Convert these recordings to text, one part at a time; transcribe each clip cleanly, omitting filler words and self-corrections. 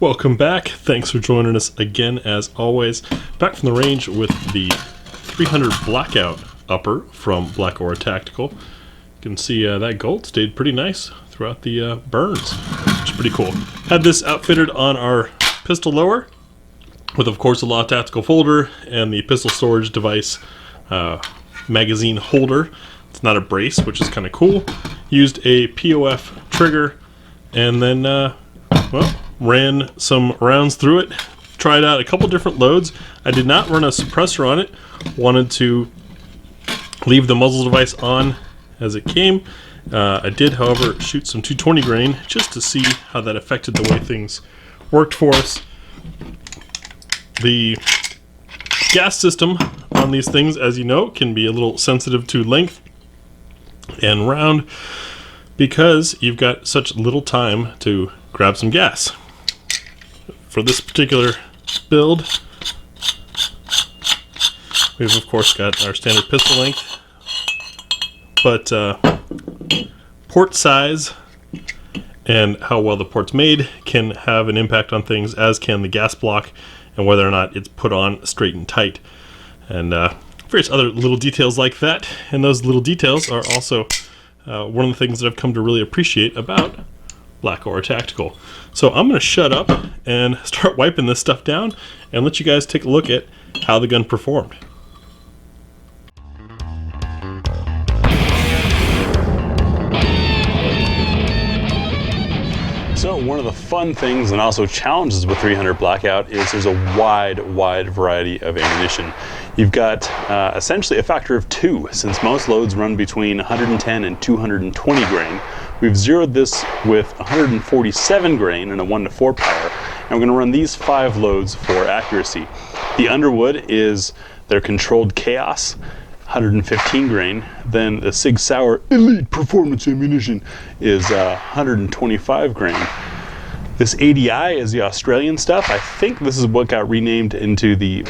Welcome back. Thanks for joining us again as always. Back from the range with the 300 Blackout upper from Blackout AR Tactical. You can see that gold stayed pretty nice throughout the burns, which is pretty cool. Had this outfitted on our pistol lower with, of course, a law tactical folder and the pistol storage device magazine holder. It's not a brace, which is kind of cool. Used a POF trigger and then, well, ran some rounds through it. Tried out a couple different loads. I did not run a suppressor on it. Wanted to leave the muzzle device on as it came. I did, however, shoot some 220 grain just to see how that affected the way things worked for us. The gas system on these things, as you know, can be a little sensitive to length and round because you've got such little time to grab some gas. For this particular build, we've of course got our standard pistol length, but port size and how well the port's made can have an impact on things, as can the gas block and whether or not it's put on straight and tight, and various other little details like that. And those little details are also one of the things that I've come to really appreciate about Blackout AR Tactical. So I'm going to shut up and start wiping this stuff down and let you guys take a look at how the gun performed. So one of the fun things and also challenges with 300 Blackout is there's a wide variety of ammunition. You've got essentially a factor of 2, since most loads run between 110 and 220 grain. We've zeroed this with 147 grain and a 1-to-4 power, and we're going to run these 5 loads for accuracy. The Underwood is their controlled chaos, 115 grain. Then the Sig Sauer Elite Performance Ammunition is 125 grain. This ADI is the Australian stuff. I think this is what got renamed into the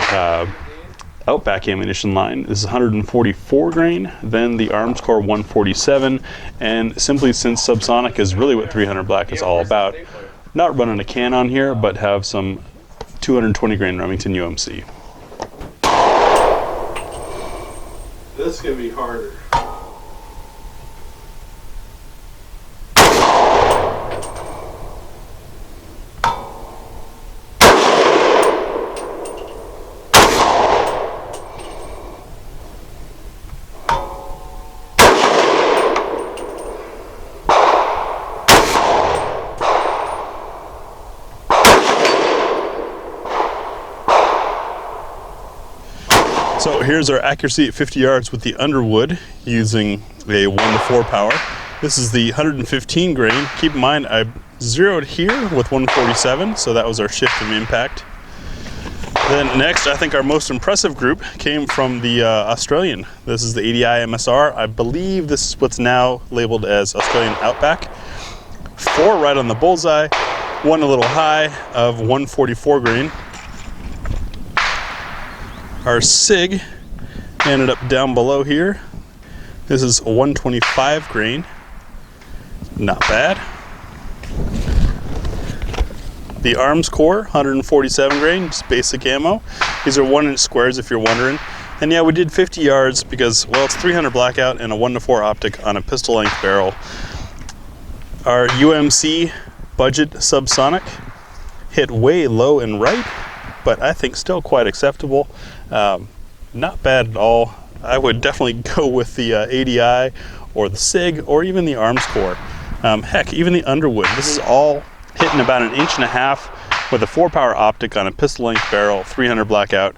Outback ammunition line. This is 144 grain. Then the Arms Corps 147, and simply since subsonic is really what 300 Black is all about, not running a can on here, but have some 220 grain Remington UMC. This is going to be harder. So here's our accuracy at 50 yards with the Underwood using a 1-to-4 power. This is the 115 grain. Keep in mind I zeroed here with 147, so that was our shift of impact. Then next, I think our most impressive group came from the Australian. This is the ADI MSR. I believe this is what's now labeled as Australian Outback. 4 right on the bullseye, 1 a little high of 144 grain. Our SIG ended up down below here. This is 125 grain. Not bad. The Arms Corps, 147 grain, just basic ammo. These are 1-inch squares if you're wondering. And yeah, we did 50 yards because, well, it's 300 Blackout and a 1-to-4 optic on a pistol length barrel. Our UMC budget subsonic hit way low and right, but I think still quite acceptable. Not bad at all. I would definitely go with the ADI or the SIG or even the Arms Corps. Heck, even the Underwood. This is all hitting about 1.5 inches with a 4-power optic on a pistol length barrel, 300 Blackout.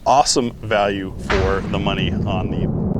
Awesome value for the money on the